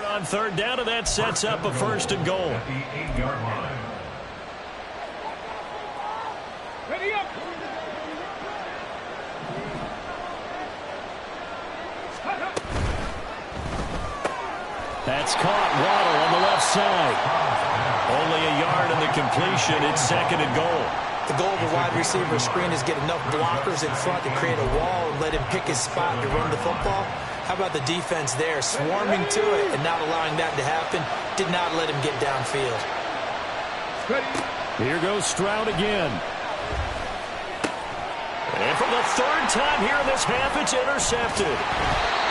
On third down, and that sets up a first and goal. Ready up. That's caught. Waddle on the left side. Only a yard in the completion. It's second and goal. The goal of a wide receiver screen is get enough blockers in front to create a wall and let him pick his spot to run the football. How about the defense there, swarming to it and not allowing that to happen? Did not let him get downfield. Here goes Stroud again. And for the third time here in this half, it's intercepted.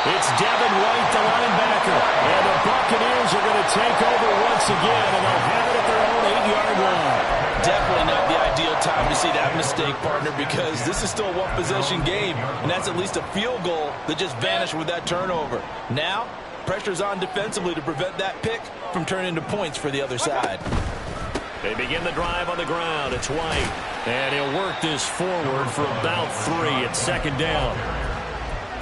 It's Devin White, the linebacker. And the Buccaneers are going to take over once again, and they'll have it at their own 8-yard line. Definitely not the ideal time to see that mistake, partner, because this is still a one-possession game, and that's at least a field goal that just vanished with that turnover. Now, pressure's on defensively to prevent that pick from turning into points for the other side. They begin the drive on the ground. It's White, and he'll work this forward for about 3 at second down.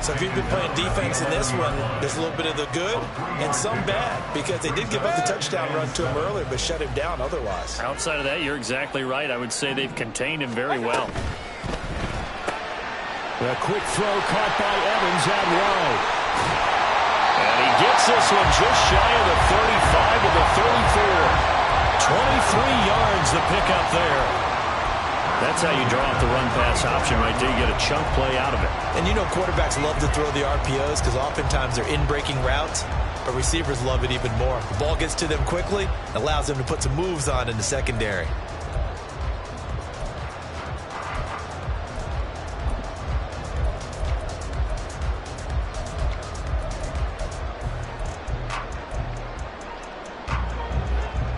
So if you've been playing defense in this one, there's a little bit of the good and some bad, because they did give up the touchdown run to him earlier but shut him down otherwise. Outside of that, you're exactly right. I would say they've contained him very well. A quick throw caught by Evans out wide. And he gets this one just shy of the 35 to the 34. 23 yards the pickup there. That's how you draw up the run-pass option right there. You get a chunk play out of it. And you know quarterbacks love to throw the RPOs because oftentimes they're in-breaking routes, but receivers love it even more. The ball gets to them quickly, allows them to put some moves on in the secondary.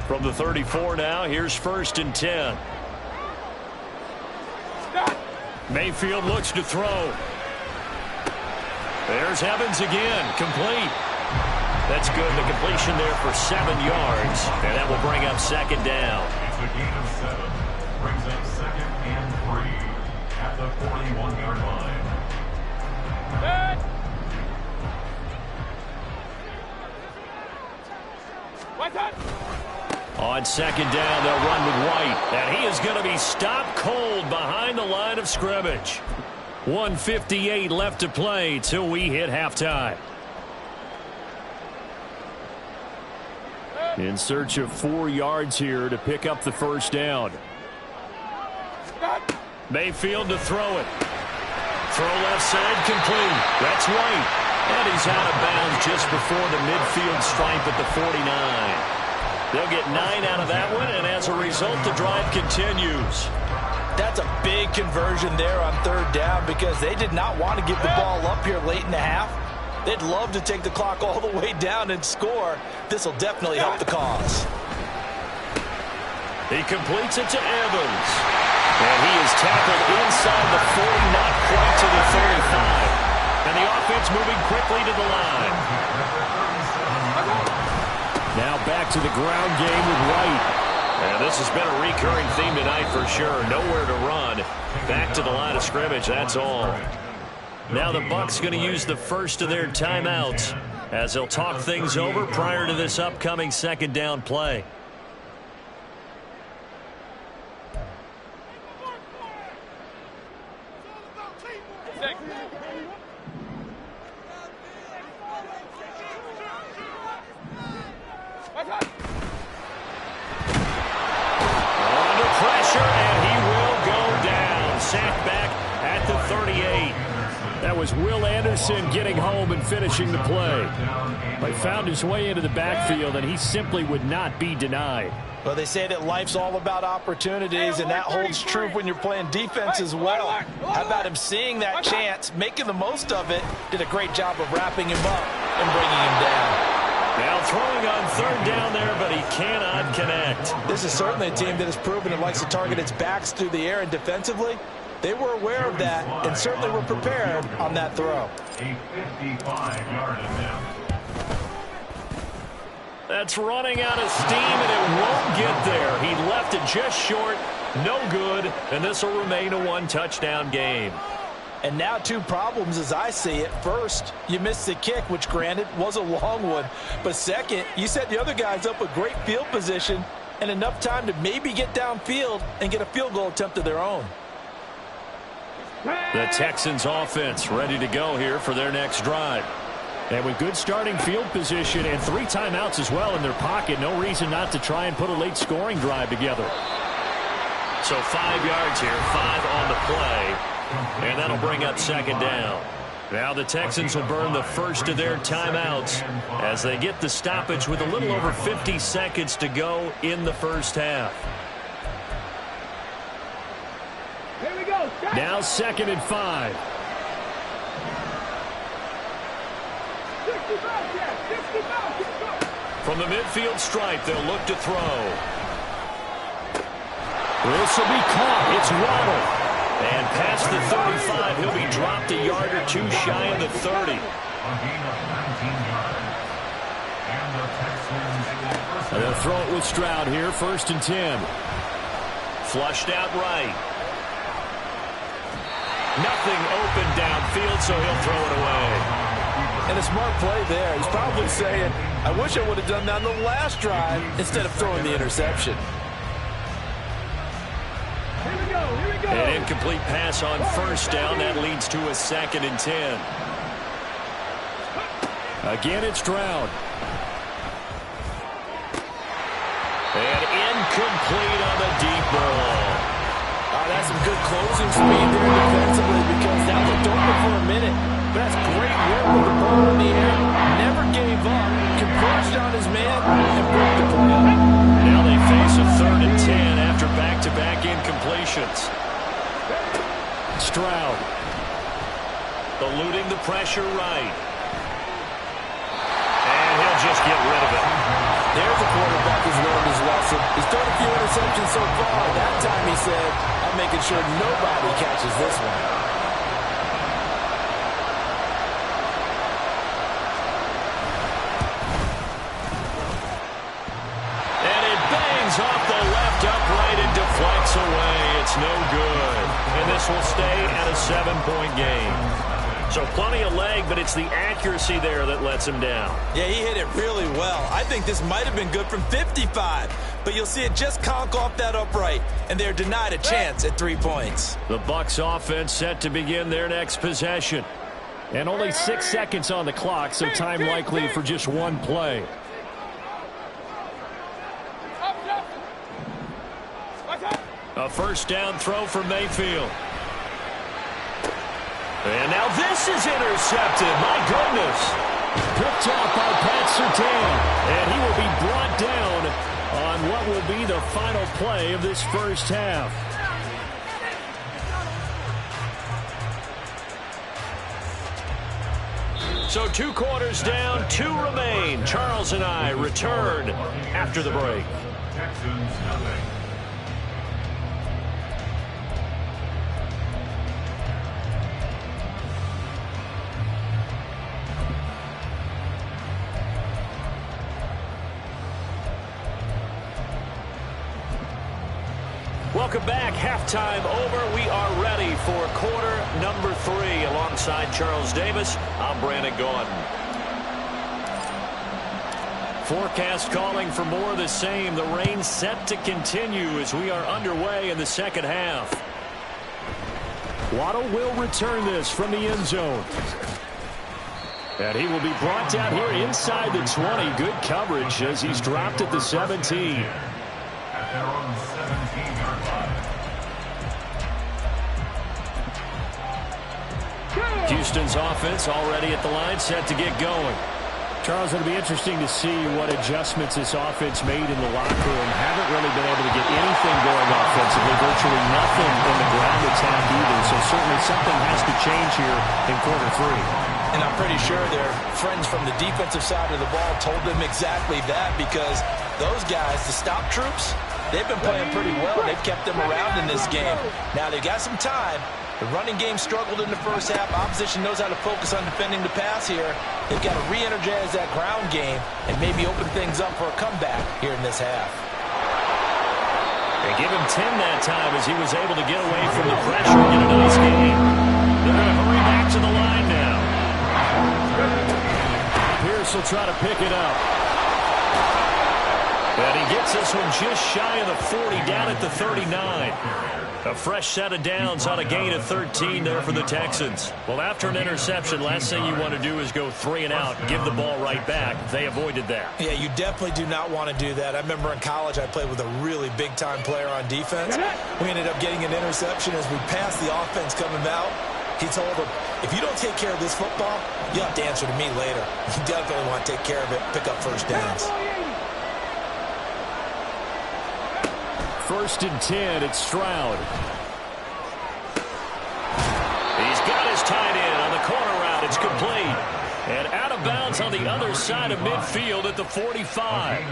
From the 34 now, here's first and 10. Mayfield looks to throw. There's Evans again, complete. That's good. The completion there for 7 yards, and that will bring up second down. It's a gain of 7. Brings up second and 3 at the 41-yard line. On second down, they'll run with White, and he is going to be stopped cold behind the line of scrimmage. 1:58 left to play till we hit halftime. In search of 4 yards here to pick up the first down. Mayfield to throw it. Throw left side, complete. That's White. And he's out of bounds just before the midfield stripe at the 49. They'll get 9 out of that one, and as a result, the drive continues. That's a big conversion there on third down because they did not want to give the ball up here late in the half. They'd love to take the clock all the way down and score. This will definitely help the cause. He completes it to Evans. And he is tackled inside the 40, not quite to the 35. And the offense moving quickly to the line. Now back to the ground game with White. And this has been a recurring theme tonight for sure. Nowhere to run. Back to the line of scrimmage, that's all. Now the Bucs going to use the first of their timeouts as they'll talk things over prior to this upcoming second down play. Will Anderson getting home and finishing the play. He found his way into the backfield, and he simply would not be denied. Well, they say that life's all about opportunities, and that holds true when you're playing defense as well. How about him seeing that chance, making the most of it, did a great job of wrapping him up and bringing him down. Now throwing on third down there, but he cannot connect. This is certainly a team that has proven it likes to target its backs through the air, and defensively, they were aware of that and certainly were prepared on that throw. A 55-yard attempt. That's running out of steam, and it won't get there. He left it just short, no good, and this will remain a one-touchdown game. And now two problems as I see it. First, you missed the kick, which granted was a long one. But second, you set the other guys up with great field position and enough time to maybe get downfield and get a field goal attempt of their own. The Texans offense ready to go here for their next drive. And with good starting field position and 3 timeouts as well in their pocket, no reason not to try and put a late scoring drive together. So 5 yards here, 5 on the play. And that'll bring up second down. Now the Texans will burn the first of their timeouts as they get the stoppage with a little over 50 seconds to go in the first half. Here we go. Now 2nd and 5. 65. From the midfield stripe, they'll look to throw. This will be caught. It's Waddle. And past the 35, he'll be dropped a yard or two shy of the 30. A gain of 19 yards. And the Texans will first They'll throw it with Stroud here, 1st and 10. Flushed out right. Nothing open downfield, so he'll throw it away. And a smart play there. He's probably saying, I wish I would have done that on the last drive instead of throwing the interception. An incomplete pass on 1st down. That leads to a 2nd and 10. Again, it's Stroud. And incomplete on the deep ball. That's some good closing speed there defensively because that looked open for a minute. But that's great work with the ball in the air. Never gave up. Converged on his man and broke the play up. Now they face a 3rd and 10 after back-to-back incompletions. Stroud eluding the pressure right. And he'll just get rid of it. There's a quarterback who's learned his lesson. He's thrown a few interceptions so far. That time he said, I'm making sure nobody catches this one. And it bangs off the left upright and deflects away. It's no good. And this will stay at a 7-point game. So plenty of leg, but it's the accuracy there that lets him down. Yeah, he hit it really well. I think this might have been good from 55, but you'll see it just conk off that upright, and they're denied a chance at 3 points. The Bucs offense set to begin their next possession. And only 6 seconds on the clock, so time likely for just one play. A 1st down throw for Mayfield. And now this is intercepted. My goodness. Picked out by Pat Surtain. And he will be brought down on what will be the final play of this first half. So 2 quarters down, 2 remain. Charles and I return after the break. Texans nothing. Welcome back. Halftime over. We are ready for quarter number 3. Alongside Charles Davis, I'm Brandon Gaudin. Forecast calling for more of the same. The rain set to continue as we are underway in the second half. Waddle will return this from the end zone. And he will be brought down here inside the 20. Good coverage as he's dropped at the 17. At their own 17-yard line. Houston's offense already at the line, set to get going. Charles, it'll be interesting to see what adjustments this offense made in the locker room. Haven't really been able to get anything going offensively. Virtually nothing in the ground attack either. So certainly something has to change here in quarter 3. And I'm pretty sure their friends from the defensive side of the ball told them exactly that, because those guys, the stop troops, they've been playing pretty well. They've kept them around in this game. Now they've got some time. The running game struggled in the first half. Opposition knows how to focus on defending the pass here. They've got to re-energize that ground game and maybe open things up for a comeback here in this half. They give him 10 that time as he was able to get away from the pressure and get a nice gain. They're going to hurry back to the line now. Pierce will try to pick it up. And he gets this one just shy of the 40, down at the 39. A fresh set of downs on a gain of 13 there for the Texans. Well, after an interception, last thing you want to do is go 3 and out, give the ball right back. They avoided that. Yeah, you definitely do not want to do that. I remember in college I played with a really big-time player on defense. We ended up getting an interception as we passed the offense coming out. He told him, if you don't take care of this football, you have to answer to me later. You definitely want to take care of it, pick up first downs. 1st and 10, it's Stroud. He's got his tight end on the corner route. It's complete. And out of bounds on the other side of midfield at the 45.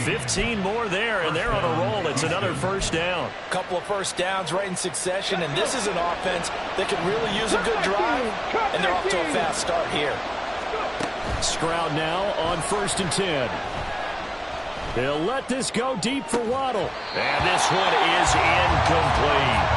15 more there, and they're on a roll. It's another first down. Couple of first downs right in succession, and this is an offense that could really use a good drive, and they're off to a fast start here. Stroud now on 1st and 10. They'll let this go deep for Waddle. And this one is incomplete.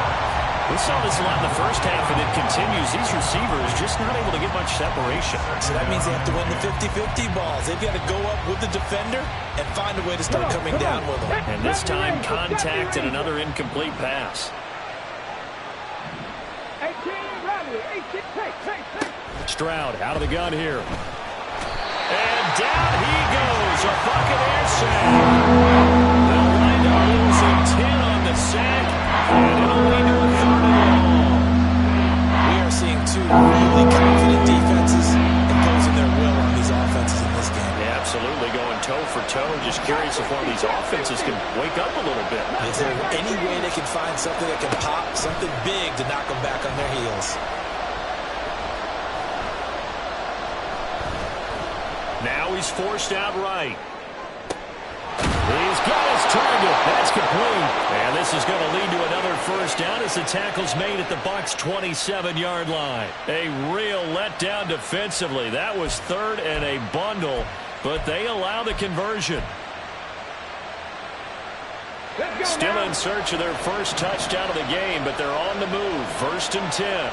We saw this a lot in the first half, and it continues. These receivers just not able to get much separation. So that means they have to win the 50-50 balls. They've got to go up with the defender and find a way to start coming down with them. And this time, contact and another incomplete pass. Stroud out of the gun here. And down he goes. A Buccaneer sack. They'll wind up losing 10 on the sack. And it'll lead to a 3rd and long. We are seeing two really confident defenses imposing their will on these offenses in this game. Yeah, absolutely, going toe for toe. Just curious if one of these offenses can wake up a little bit. Is there any way they can find something that can pop, something big to knock them back on their heels? Now he's forced out right. He's got his target. That's complete. And this is going to lead to another first down as the tackle's made at the Bucs' 27-yard line. A real letdown defensively. That was 3rd and a bundle, but they allow the conversion. Still in search of their first touchdown of the game, but they're on the move. 1st and 10.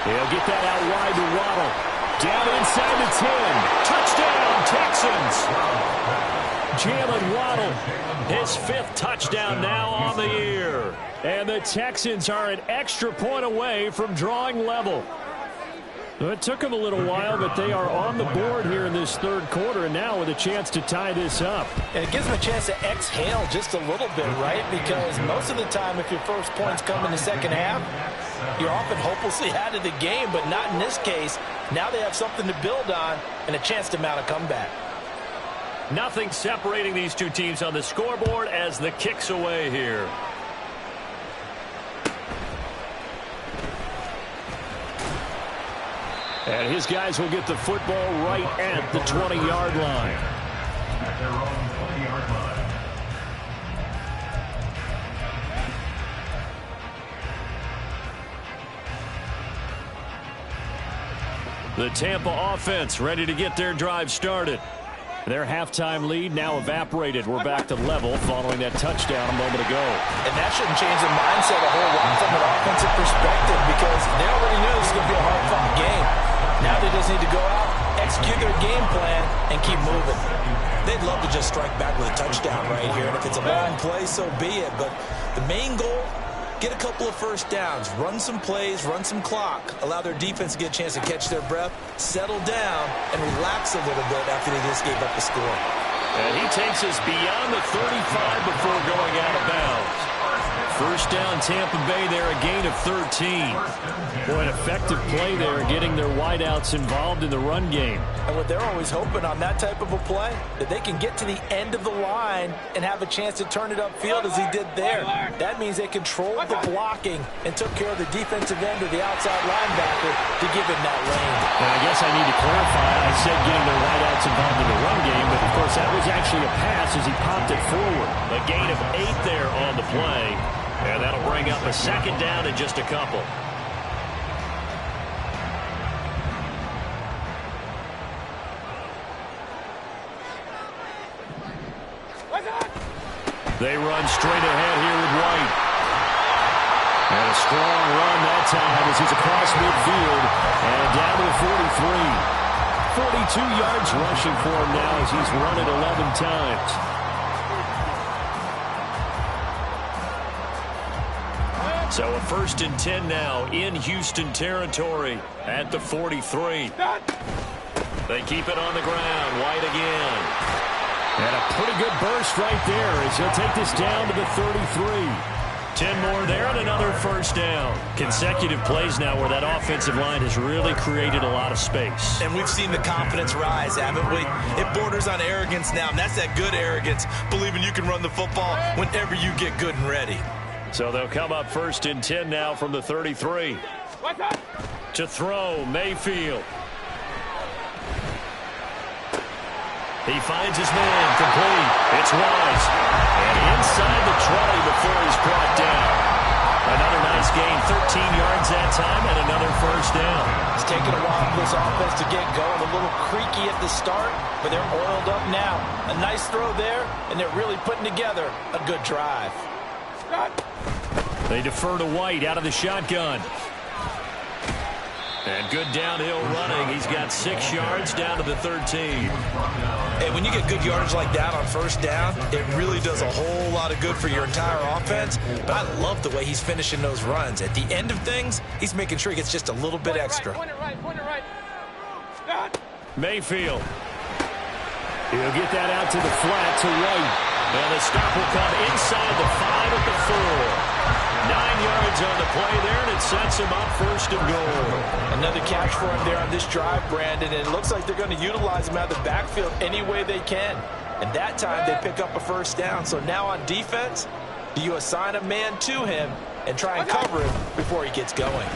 He'll get that out wide to Waddle. Down inside the 10. Touchdown, Texans. Jalen Waddle, his 5th touchdown now on the year. And the Texans are an extra point away from drawing level. It took them a little while, but they are on the board here in this 3rd quarter, and now with a chance to tie this up. And it gives them a chance to exhale just a little bit, right? Because most of the time, if your first points come in the second half, you're often hopelessly out of the game, but not in this case. Now they have something to build on and a chance to mount a comeback. Nothing separating these two teams on the scoreboard as the kick's away here. And his guys will get the football right at the 20-yard line. At their own 20-yard line. The Tampa offense ready to get their drive started. Their halftime lead now evaporated. We're back to level following that touchdown a moment ago. And that shouldn't change the mindset a whole lot from an offensive perspective because they already knew this was going to be a hard-fought game. Now they just need to go out, execute their game plan, and keep moving. They'd love to just strike back with a touchdown right here, and if it's a long play, so be it. But the main goal, get a couple of first downs, run some plays, run some clock, allow their defense to get a chance to catch their breath, settle down, and relax a little bit after they just gave up the score. And he takes us beyond the 35 before going out of bounds. First down, Tampa Bay there, a gain of 13. Boy, an effective play there, getting their wideouts involved in the run game. And what they're always hoping on that type of a play, that they can get to the end of the line and have a chance to turn it upfield as he did there. That means they controlled the blocking and took care of the defensive end or the outside linebacker to give him that lane. And I guess I need to clarify, I said getting their wideouts involved in the run game, but of course that was actually a pass as he popped it forward. A gain of 8 there on the play. And that'll bring up a second down in just a couple. They run straight ahead here with White. And a strong run that time as he's across midfield and down to the 43. 42 yards rushing for him now as he's run it 11 times. So a 1st and 10 now in Houston territory at the 43. They keep it on the ground. White again. And a pretty good burst right there as he'll take this down to the 33. 10 more there and another 1st down. Consecutive plays now where that offensive line has really created a lot of space. And we've seen the confidence rise, haven't we? It borders on arrogance now, and that's that good arrogance, believing you can run the football whenever you get good and ready. So they'll come up 1st and 10 now from the 33. To throw, Mayfield. He finds his man, complete. It's Wise. And inside the 20 before he's brought down. Another nice gain, 13 yards that time, and another 1st down. It's taken a while for this offense to get going. A little creaky at the start, but they're oiled up now. A nice throw there, and they're really putting together a good drive. They defer to White out of the shotgun. And good downhill running. He's got 6 yards down to the 13. And when you get good yardage like that on 1st down, it really does a whole lot of good for your entire offense. But I love the way he's finishing those runs. At the end of things, he's making sure he gets just a little bit extra. Point it right. Mayfield. He'll get that out to the flat to White. And the stop will come inside the 5 at the 4. 9 yards on the play there, and it sets him up 1st and goal. Another catch for him there on this drive, Brandon, and it looks like they're going to utilize him out of the backfield any way they can. And that time they pick up a 1st down. So now on defense, do you assign a man to him and try and cover him before he gets going?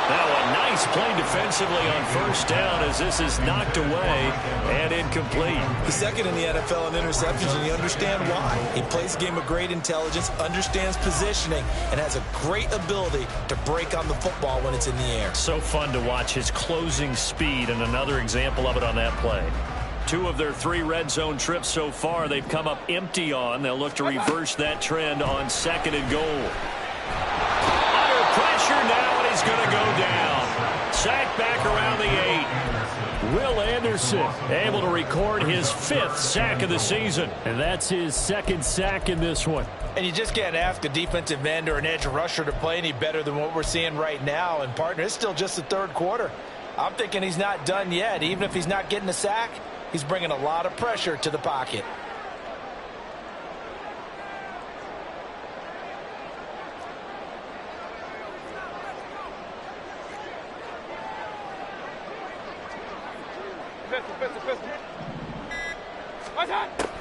Now a nice play defensively on 1st down as this is knocked away and incomplete. He's 2nd in the NFL in interceptions, and you understand why. He plays a game of great intelligence, understands positioning, and has a great ability to break on the football when it's in the air. So fun to watch his closing speed, and another example of it on that play. 2 of their 3 red zone trips so far they've come up empty on. They'll look to reverse that trend on 2nd and goal. Under pressure now, and he's going to go down. Sacked back around the 8. Will Anderson able to record his 5th sack of the season. And that's his 2nd sack in this one. And you just can't ask a defensive end or an edge rusher to play any better than what we're seeing right now. And, partner, it's still just the 3rd quarter. I'm thinking he's not done yet. Even if he's not getting a sack, he's bringing a lot of pressure to the pocket.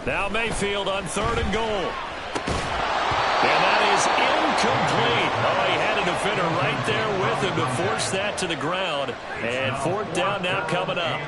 Now Mayfield on 3rd and goal. And that is incomplete. Oh, he had a defender right there with him to force that to the ground. And 4th down now coming up.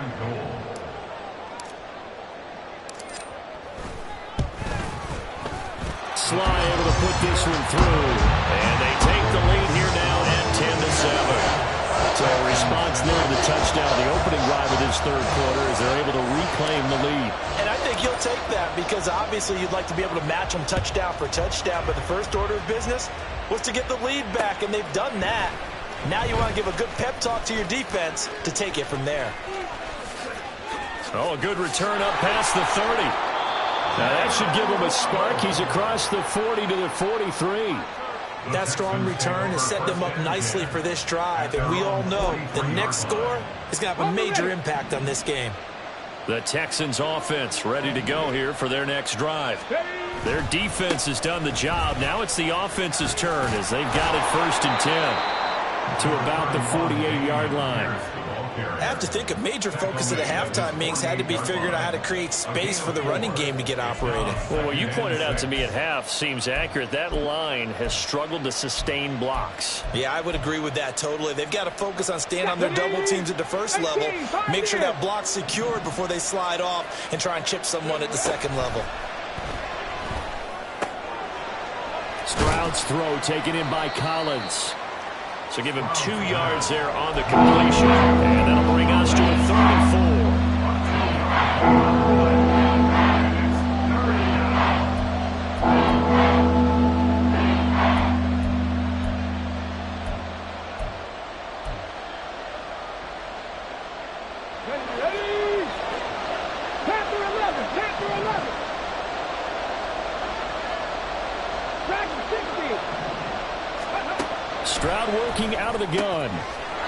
Sly able to put this one through. And they take the lead here now at 10-7. So a response there to the touchdown, the opening drive of this 3rd quarter, as they're able to reclaim the lead. And I think he'll take that because obviously you'd like to be able to match them touchdown for touchdown, but the first order of business was to get the lead back, and they've done that. Now you want to give a good pep talk to your defense to take it from there. Oh, a good return up past the 30. Now that should give him a spark. He's across the 40 to the 43. That strong return has set them up nicely for this drive, and we all know the next score is going to have a major impact on this game. The Texans offense ready to go here for their next drive. Their defense has done the job. Now it's the offense's turn as they've got it 1st and 10 to about the 48-yard line. I have to think a major focus of the halftime meetings had to be figuring out how to create space for the running game to get operated. Well, what you pointed out to me at half seems accurate. That line has struggled to sustain blocks. Yeah, I would agree with that totally. They've got to focus on staying on their double teams at the 1st level, make sure that block's secured before they slide off and try and chip someone at the 2nd level. Stroud's throw taken in by Collins. So give him 2 yards there on the completion. And that'll bring us to a 3rd and 4. Stroud working out of the gun.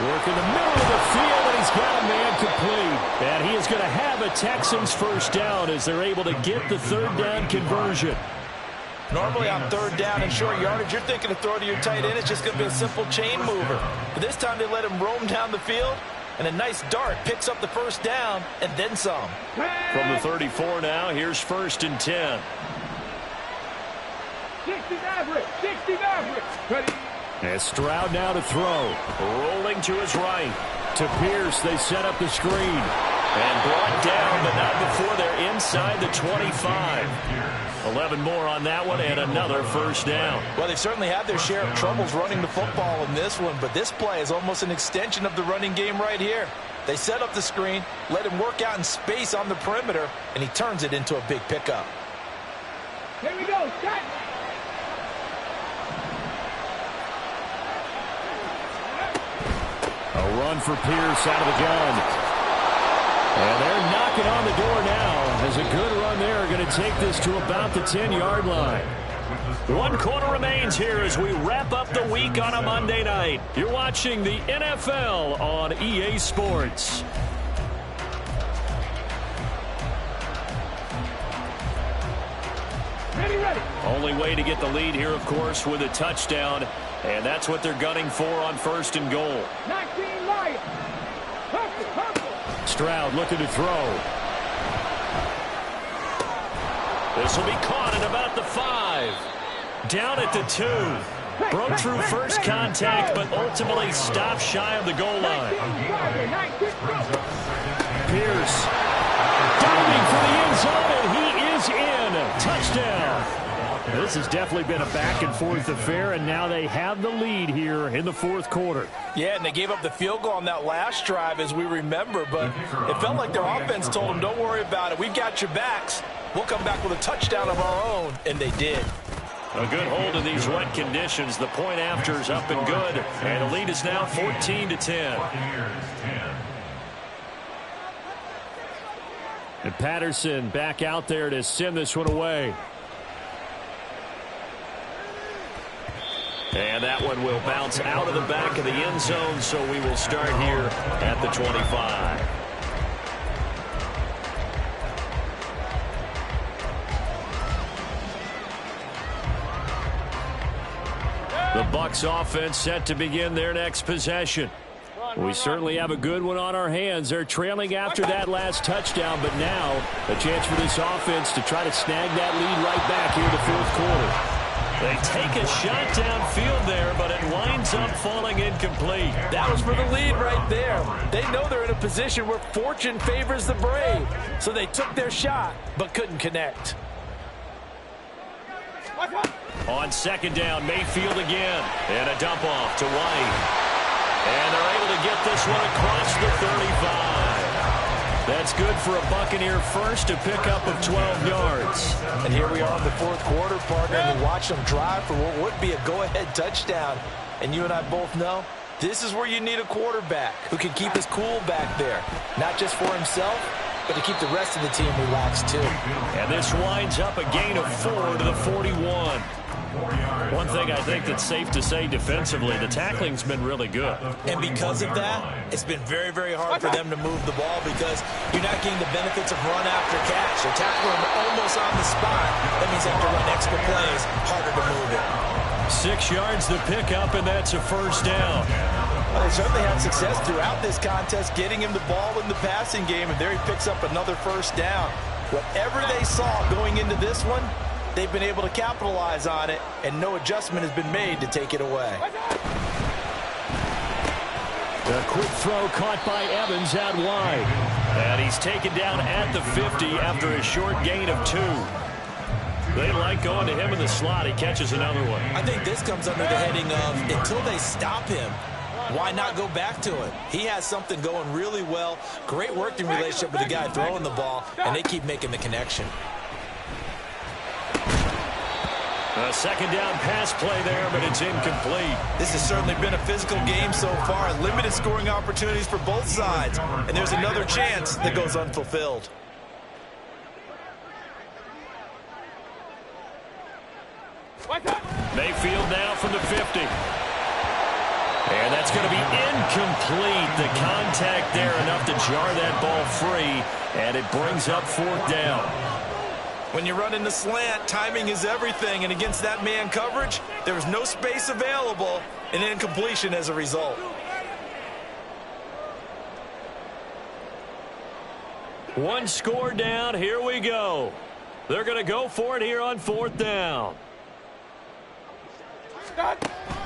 Work in the middle of the field, and he's got a man complete. And he is going to have a Texans first down as they're able to get the third down conversion. Normally on third down and short yardage, you're thinking to throw to your tight end. It's just going to be a simple chain mover. But this time they let him roam down the field, and a nice dart picks up the first down and then some. From the 34 now, here's 1st and 10. 60 average. 60 average. Ready. And Stroud now to throw. Rolling to his right. To Pierce, they set up the screen. And brought down, but not before they're inside the 25. 11 more on that one, and another first down. Well, they've certainly had their share of troubles running the football in this one, but this play is almost an extension of the running game right here. They set up the screen, let him work out in space on the perimeter, and he turns it into a big pickup. Here we go. Set. A run for Pierce out of the gun. And they're knocking on the door now. As a good run there, going to take this to about the 10-yard line. 1 quarter remains here as we wrap up the week on a Monday night. You're watching the NFL on EA Sports. Ready. Only way to get the lead here, of course, with a touchdown. And that's what they're gunning for on 1st and goal. 19 Lions. Hustle. Stroud looking to throw. This will be caught at about the 5. Down at the 2. Broke through first contact, but ultimately stopped shy of the goal line. Pierce diving for the end zone, and he is in. Touchdown. This has definitely been a back-and-forth affair, and now they have the lead here in the 4th quarter. Yeah, and they gave up the field goal on that last drive, as we remember, but it felt like their offense told them, don't worry about it. We've got your backs. We'll come back with a touchdown of our own, and they did. A good hold in these wet conditions. The point after is up and good, and the lead is now 14-10. And Patterson back out there to send this one away. And that one will bounce out of the back of the end zone, so we will start here at the 25. The Bucs offense set to begin their next possession. We certainly have a good one on our hands. They're trailing after that last touchdown, but now a chance for this offense to try to snag that lead right back here in the 4th quarter. They take a shot downfield there, but it winds up falling incomplete. That was for the lead right there. They know they're in a position where fortune favors the brave. So they took their shot, but couldn't connect. On 2nd down, Mayfield again. And a dump off to White. And they're able to get this one across the 35. That's good for a Buccaneer first, a pickup of 12 yards. And here we are in the 4th quarter, partner, and we watch them drive for what would be a go-ahead touchdown. And you and I both know this is where you need a quarterback who can keep his cool back there, not just for himself, but to keep the rest of the team relaxed too. And this winds up a gain of 4 to the 41. One thing I think that's safe to say defensively, the tackling's been really good. And because of that, it's been very, very hard for them to move the ball because you're not getting the benefits of run after catch. They're tackling almost on the spot. That means they have to run extra plays, harder to move it. 6 yards the pickup, and that's a first down. Well, they certainly had success throughout this contest getting him the ball in the passing game, and there he picks up another first down. Whatever they saw going into this one, they've been able to capitalize on it, and no adjustment has been made to take it away. A quick throw caught by Evans out wide. And he's taken down at the 50 after a short gain of 2. They like going to him in the slot. He catches another one. I think this comes under the heading of until they stop him, why not go back to it? He has something going really well. Great working relationship with the guy throwing the ball, and they keep making the connection. A 2nd down pass play there, but it's incomplete. This has certainly been a physical game so far. Limited scoring opportunities for both sides. And there's another chance that goes unfulfilled. Mayfield now from the 50. And that's going to be incomplete. The contact there enough to jar that ball free, and it brings up 4th down. When you run in the slant, timing is everything, and against that man coverage, there was no space available, and incompletion as a result. One score down. Here we go. They're going to go for it here on 4th down.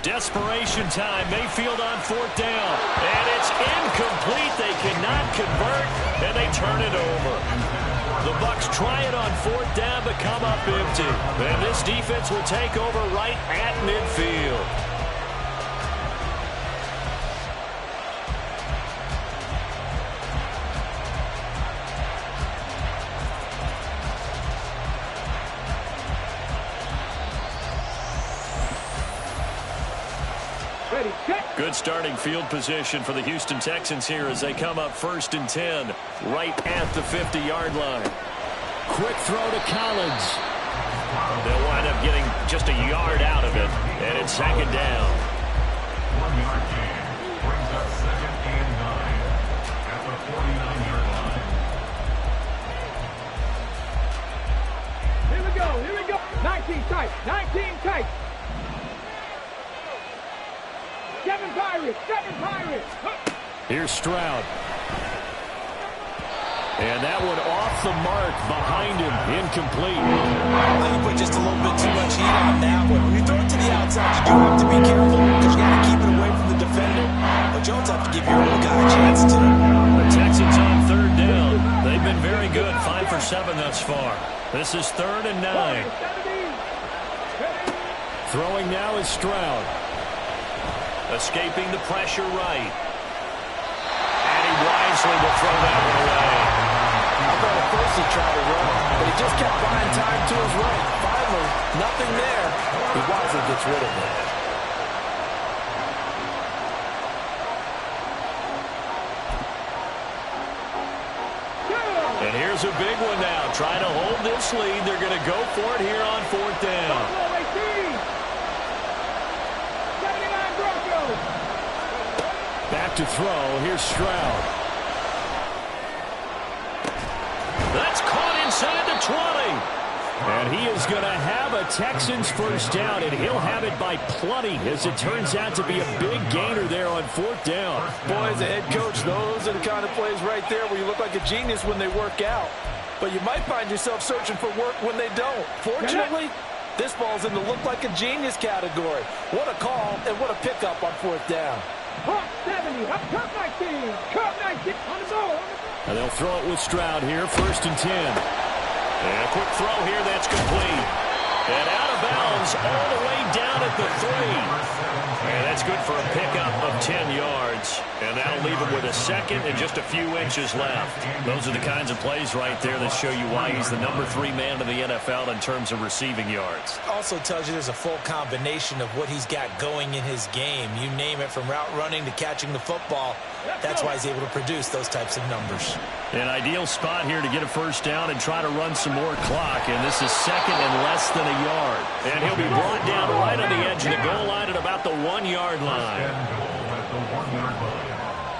Desperation time. Mayfield on 4th down. And it's incomplete. They cannot convert, and they turn it over. The Bucs try it on 4th down, but come up empty. And this defense will take over right at midfield. Ready, check. Good starting field position for the Houston Texans here as they come up 1st and 10, right at the 50-yard line. Quick throw to Collins. They'll wind up getting just a yard out of it, and it's 2nd down. 1-yard gain brings up 2nd and 9 at the 49-yard line. Here we go, here we go. 19 tight, 19 tight. 7 Pirates, 7 Pirates. Here's Stroud. And that one off the mark behind him, incomplete. I think you put just a little bit too much heat on that one. When you throw it to the outside, you do have to be careful because you got to keep it away from the defender. But you also have to give your own guy a chance to. The Texans on 3rd down. They've been very good, 5 for 7 thus far. This is 3rd and 9. Throwing now is Stroud. Escaping the pressure right. And he wisely will throw that one away. I thought at first he tried to run, but he just kept buying time to his right. Finally, nothing there. He wisely gets rid of it. And here's a big one now. Trying to hold this lead. They're going to go for it here on 4th down. Back to throw. Here's Stroud. That's caught inside the 20. And he is going to have a Texans 1st down, and he'll have it by plenty as it turns out to be a big gainer there on 4th down. Boy, as a head coach, those are the kind of plays right there where you look like a genius when they work out. But you might find yourself searching for work when they don't. Fortunately, this ball's in the look like a genius category. What a call and what a pickup on 4th down. Hawk 70, up top 19, cut 19, on the ball. And they'll throw it with Stroud here, 1st and 10. And a quick throw here, that's complete. And out of bounds all the way down at the 3. And that's good for a pickup of 10 yards. And that'll leave him with a 2nd and just a few inches left. Those are the kinds of plays right there that show you why he's the number 3 man in the NFL in terms of receiving yards. Also tells you there's a full combination of what he's got going in his game. You name it, from route running to catching the football. That's why he's able to produce those types of numbers. An ideal spot here to get a 1st down and try to run some more clock. And this is 2nd and less than a yard. And he'll be brought down right on the edge of the goal line at about the 1-yard line.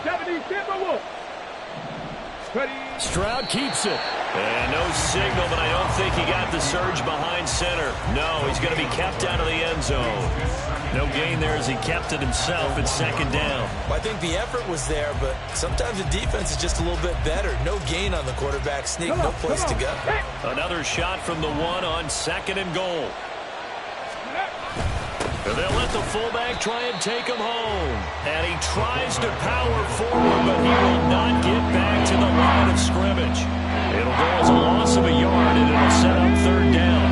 70 Timberwolves. Stroud keeps it. And no signal, but I don't think he got the surge behind center. No, he's going to be kept out of the end zone. No gain there as he kept it himself at 2nd down. Well, I think the effort was there, but sometimes the defense is just a little bit better. No gain on the quarterback sneak, no place to go. Another shot from the 1 on 2nd and goal. And they'll let the fullback try and take him home. And he tries to power forward, but he will not get back to the line of scrimmage. It'll go as a loss of a yard, and it'll set up 3rd down.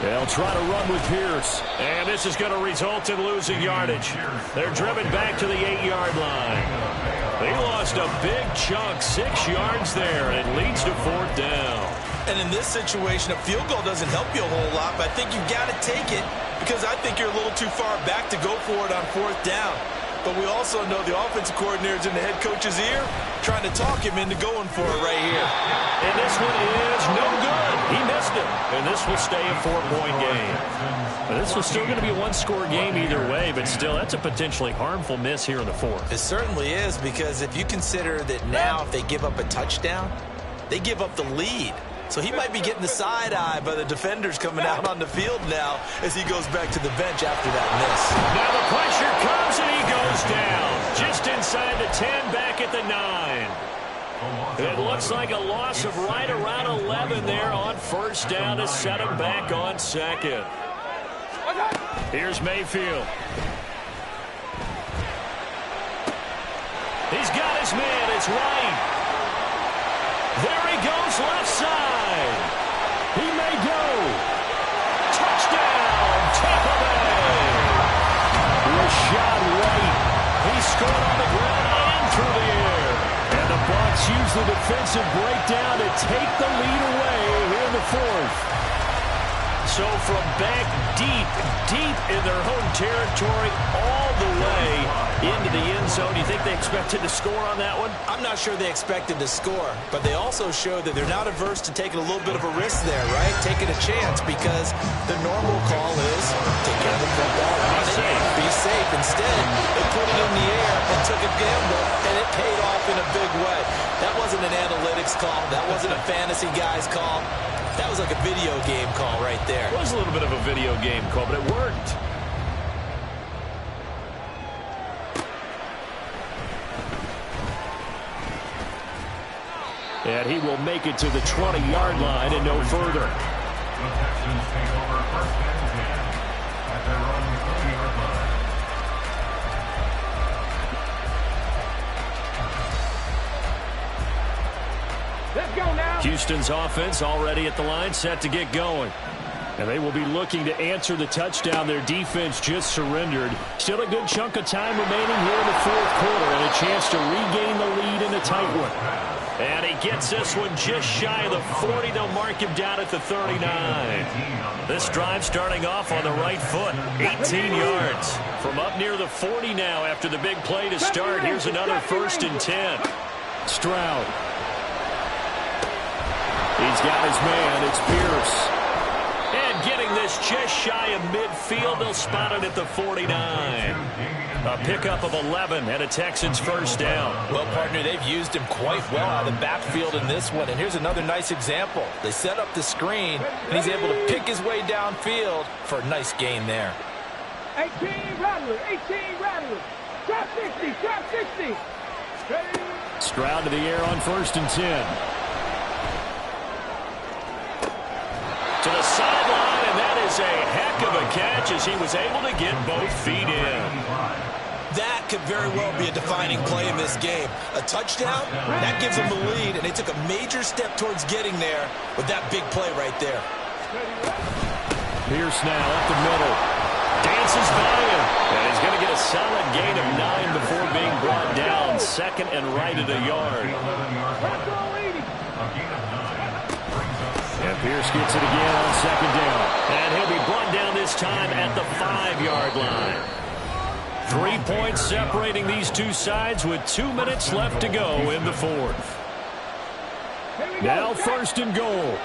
They'll try to run with Pierce. And this is going to result in losing yardage. They're driven back to the 8-yard line. They lost a big chunk, 6 yards there, and it leads to 4th down. And in this situation, a field goal doesn't help you a whole lot, but I think you've got to take it because I think you're a little too far back to go for it on 4th down. But we also know the offensive coordinator is in the head coach's ear, trying to talk him into going for it right here. And this one is no good. He missed it. And this will stay a 4-point game. But this was still going to be a one-score game either way, but still, that's a potentially harmful miss here in the fourth. It certainly is, because if you consider that now if they give up a touchdown, they give up the lead. So he might be getting the side eye by the defenders coming out on the field now as he goes back to the bench after that miss. Now the pressure comes and he goes down. Just inside the 10, back at the 9. It looks like a loss of right around 11 there on first down to set him back on second. Here's Mayfield. He's got his man. It's right. There he goes, left side. He may go. Touchdown, Tampa Bay. Rashad White. He scored on the ground and through the air. And the Bucs use the defensive breakdown to take the lead away here in the fourth. So from back deep in their home territory all the way into the end zone, do you think they expected to score on that one? I'm not sure they expected to score, but they also showed that they're not averse to taking a little bit of a risk there, right? Taking a chance, because the normal call is take care of the football, be safe. Instead, they put it in the air and took a gamble, and it paid off in a big way. That wasn't an analytics call. That wasn't a fantasy guy's call. That was like a video game call right there. It was a little bit of a video game call, but it worked. And he will make it to the 20-yard line and no further. The Texans take over first and 10 at their own 30-yard line. Let's go now. Houston's offense already at the line, set to get going. And they will be looking to answer the touchdown their defense just surrendered. Still a good chunk of time remaining here in the fourth quarter, and a chance to regain the lead in a tight one. And he gets this one just shy of the 40. They'll mark him down at the 39. This drive starting off on the right foot. 18 yards. From up near the 40 now after the big play to start. Here's another 1st and 10. Stroud. He's got his man. It's Pierce. And getting this just shy of midfield. They'll spot it at the 49. A pickup of 11 and a Texans first down. Well, partner, they've used him quite well out of the backfield in this one. And here's another nice example. They set up the screen, and he's able to pick his way downfield for a nice gain there. 18 rattlers, 18 rattlers. Trap 60, trap 60. Ready? Stroud to the air on 1st and 10. To the sideline, and that is a heck of a catch as he was able to get both feet in. That could very well be a defining play in this game. A touchdown, that gives them the lead, and they took a major step towards getting there with that big play right there. Pierce now up the middle. Dances by him. And he's going to get a solid gain of 9 before being brought down. Second and right at a yard. And Pierce gets it again on second down. And he'll be brought down this time at the 5-yard line. 3 points separating these two sides with 2 minutes left to go in the fourth. Now 1st and goal.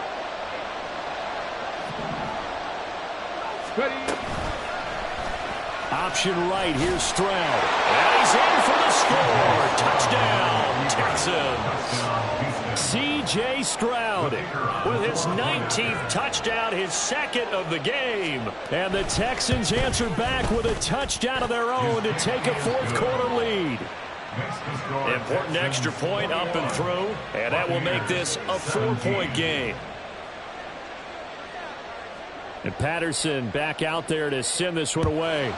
Ready? Option right, here's Stroud. And he's in for the score. Touchdown, Texans. C.J. Stroud with his 19th touchdown, his second of the game. And the Texans answer back with a touchdown of their own to take a fourth quarter lead. Important extra point up and through, and that will make this a 4-point game. And Patterson back out there to send this one away.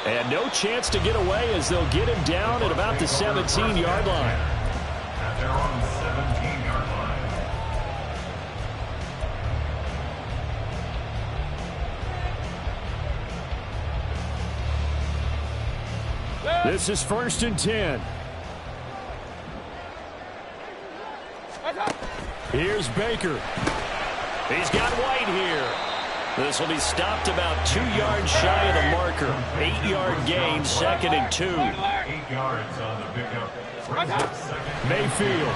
And no chance to get away as they'll get him down at about the 17-yard line. At their own 17-yard line. This is 1st and 10. Here's Baker. He's got White here. This will be stopped about 2 yards shy of the marker. 8-yard gain, 2nd and 2. 8 yards on the pickup. Mayfield.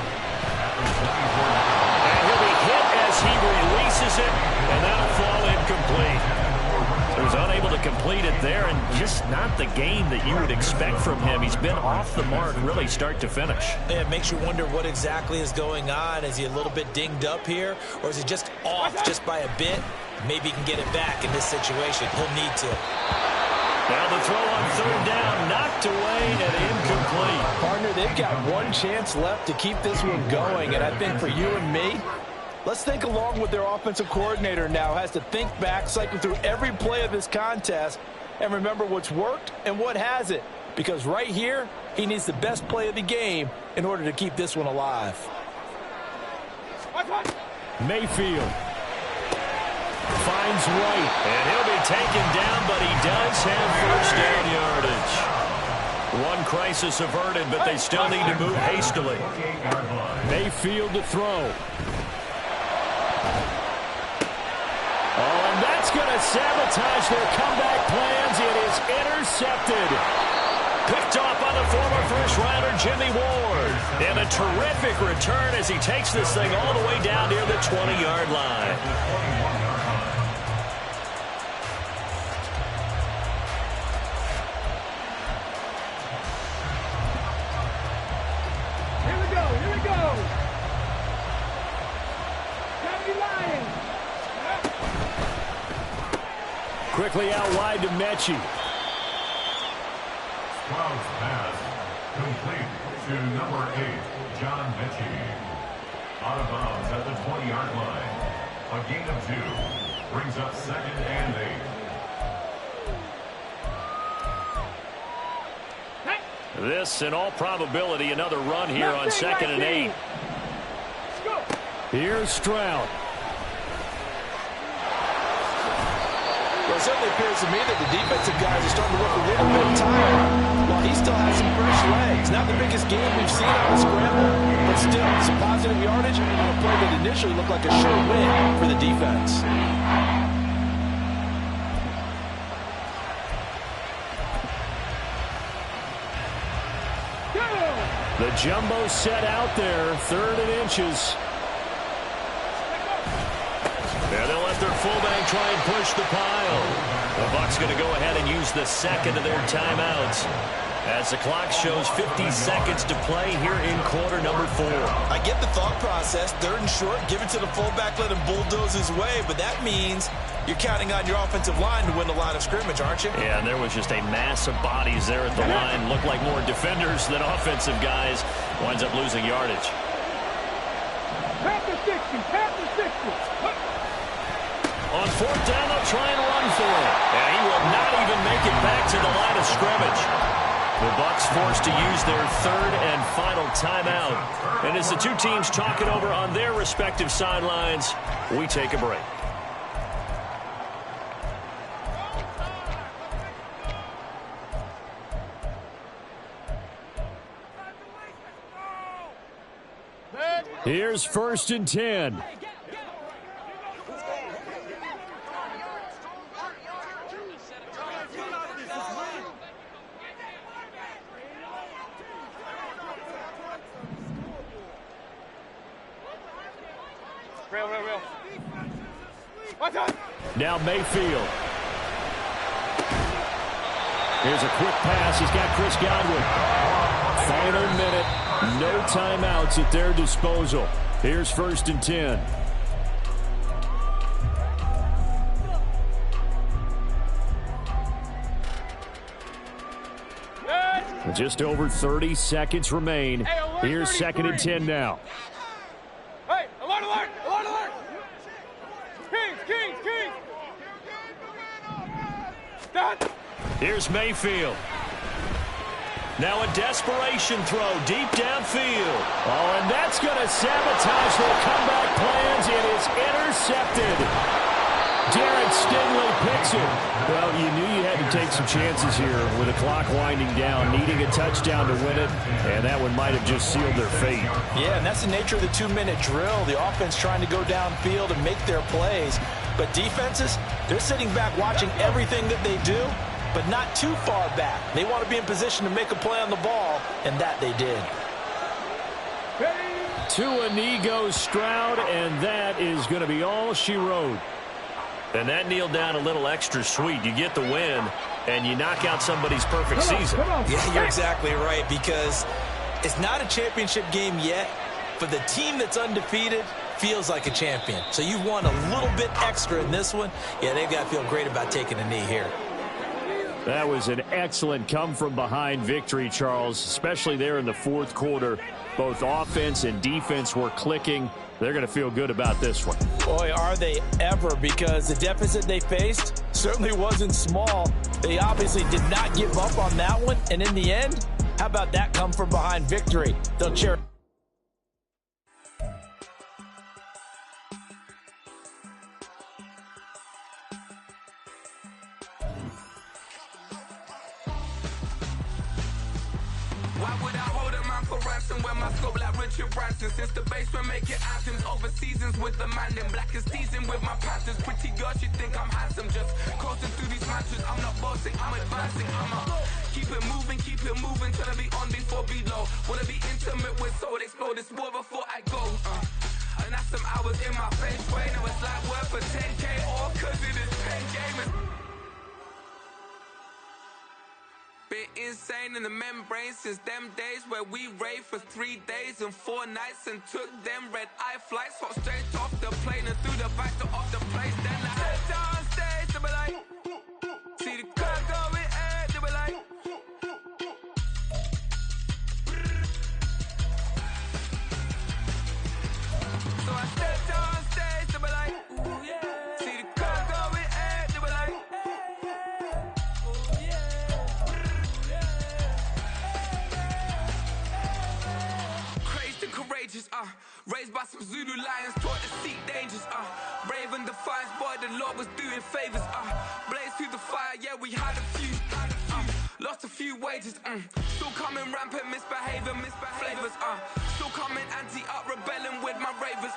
And he'll be hit as he releases it, and that'll fall incomplete. He was unable to complete it there, and just not the game that you would expect from him. He's been off the mark really start to finish. Yeah, it makes you wonder what exactly is going on. Is he a little bit dinged up here, or is he just off just by a bit? Maybe he can get it back in this situation. He'll need to. Now the throw on 3rd down, knocked away and incomplete. Partner, they've got one chance left to keep this one going, and I think for you and me, let's think along with their offensive coordinator now. Has to think back, cycle through every play of this contest, and remember what's worked and what hasn't. Because right here, he needs the best play of the game in order to keep this one alive. Mayfield finds White, and he'll be taken down, but he does have 1st down yardage. One crisis averted, but they still need to move hastily. Mayfield to throw. Oh, and that's going to sabotage their comeback plans. It is intercepted. Picked off by the former first-rounder Jimmy Ward. And a terrific return as he takes this thing all the way down near the 20-yard line. Quickly out wide to Mechie. Stroud's pass complete to number 8, John Mechie. Out of bounds at the 20-yard line. A gain of 2 brings up 2nd and 8. This, in all probability, another run here on 2nd and 8. Here's Stroud. Well, it certainly appears to me that the defensive guys are starting to look a little bit tired, while he still has some fresh legs. Not the biggest game we've seen on the scramble, but still some positive yardage on a play that initially looked like a sure win for the defense. The jumbo set out there, 3rd and inches. And they'll let their fullback try and push the pile. The Bucs going to go ahead and use the 2nd of their timeouts as the clock shows 50 seconds to play here in quarter number 4. I get the thought process. 3rd and short, give it to the fullback, let him bulldoze his way, but that means you're counting on your offensive line to win the line of scrimmage, aren't you? Yeah, and there was just a mass of bodies there at the line. Looked like more defenders than offensive guys. Winds up losing yardage. Past the 60, past the 60. On 4th down, they'll try and run for it. And he will not even make it back to the line of scrimmage. The Bucs forced to use their 3rd and final timeout. And as the two teams talk it over on their respective sidelines, we take a break. Here's 1st and 10. Now Mayfield. Here's a quick pass. He's got Chris Godwin. Final minute. No timeouts at their disposal. Here's 1st and 10. Just over 30 seconds remain. Here's 2nd and 10 now. Hey, alert, alert, alert, alert. Kings. Done. Here's Mayfield. Now a desperation throw deep downfield. Oh, and that's going to sabotage their comeback plans. It is intercepted. Derek Stingley picks it. Well, you knew you had to take some chances here with the clock winding down, needing a touchdown to win it, and that one might have just sealed their fate. Yeah, and that's the nature of the 2-minute drill. The offense trying to go downfield and make their plays. But defenses, they're sitting back watching everything that they do, but not too far back. They want to be in position to make a play on the ball, and that they did. To a knee goes Stroud, and that is going to be all she wrote. And that kneeled down a little extra sweet. You get the win, and you knock out somebody's perfect season. Yeah, you're exactly right, because it's not a championship game yet, but the team that's undefeated feels like a champion. So you've won a little bit extra in this one. Yeah, they've got to feel great about taking a knee here. That was an excellent come-from-behind victory, Charles, especially there in the fourth quarter. Both offense and defense were clicking. They're going to feel good about this one. Boy, are they ever, because the deficit they faced certainly wasn't small. They obviously did not give up on that one, and in the end, how about that come-from-behind victory? They'll cheer. Why would I hold a man for ransom when my scope like Richard Branson? Since the basement make it anthems over seasons with the man in black is teasing with my panthers. Pretty girl, she think I'm handsome, just coasting through these matches. I'm not bossing, I'm advancing. Keep it moving till I be on before below. Wanna be intimate with soul, explode this war before I go. And that's some hours in my face way. Now it's like work for 10K all cause it is 10 gamers. Been insane in the membrane since them days where we raved for 3 days and 4 nights and took them red-eye flights. Hot straight off the plane and through the back door of the place. Then I head downstairs to be like, see the crowd going air to be like. So I step downstairs to be like, ooh yeah. See the crowd going air to be like. Courageous, raised by some Zulu lions, taught to seek dangers, brave and defiance, boy, the Lord was doing favors, blaze through the fire, yeah, we had a few, lost a few wages, still coming rampant, misbehaving, flavors, still coming anti-up, rebelling with my ravers,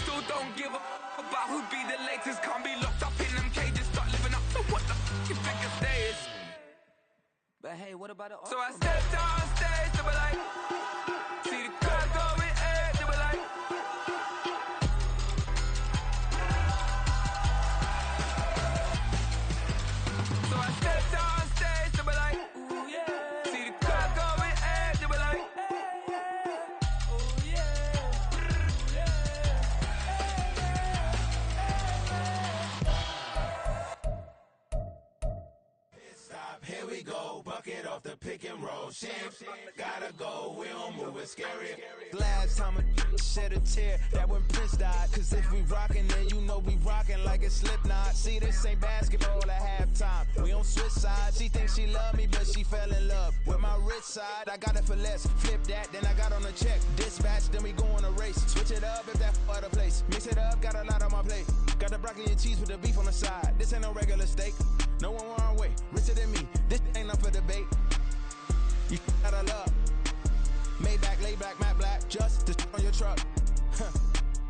still don't give a about who'd be the latest, can't be locked up in them cages, start living up to what the you think a day is. But hey, what about the so I step downstairs to be like, see the crowd going air to be like. So I step downstairs to be like, ooh yeah. See the crowd going air to be like. Oh yeah. Stop, here we go, bucket off the pick and roll. Champs, gotta go, we don't move it scary. Last time a shed a tear, that when Prince died. Cause if we rockin', then you know we rockin' like a Slipknot. See, this ain't basketball at halftime. We on switch sides. She thinks she love me, but she fell in love with my rich side. I got it for less. Flip that, then I got on a check. Dispatch, then we go on a race. Switch it up if that other place. Mix it up, got a lot on my plate. Got the broccoli and cheese with the beef on the side. This ain't no regular steak. No one wrong way. Richer than me. This ain't up for debate. You gotta love. Maybach, laid back, matte black, just to on your truck.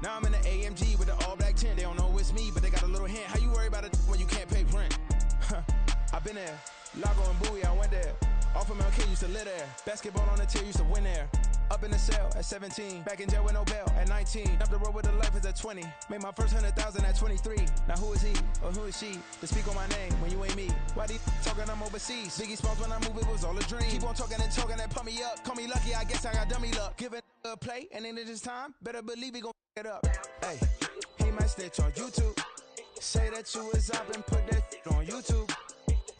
Now I'm in the AMG with the all black tint. They don't know it's me, but they got a little hint. How you worry about it when you can't pay rent? I've been there. Lago and Bowie, I went there. Off of Mount K, used to live there. Basketball on the tier, used to win there. Up in the cell at 17. Back in jail with no bail at 19. Up the road with the life is at 20. Made my first 100,000 at 23. Now who is he or who is she to speak on my name when you ain't me? Why these talking I'm overseas? Biggie Smalls when I move it was all a dream. Keep on talking and talking and pump me up. Call me lucky, I guess I got dummy luck. Give it a play and then this time, better believe he gon' it up. Hey, he might snitch on YouTube. Say that you was up and put that on YouTube.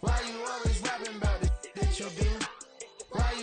Why you always rapping about it that you do? Why you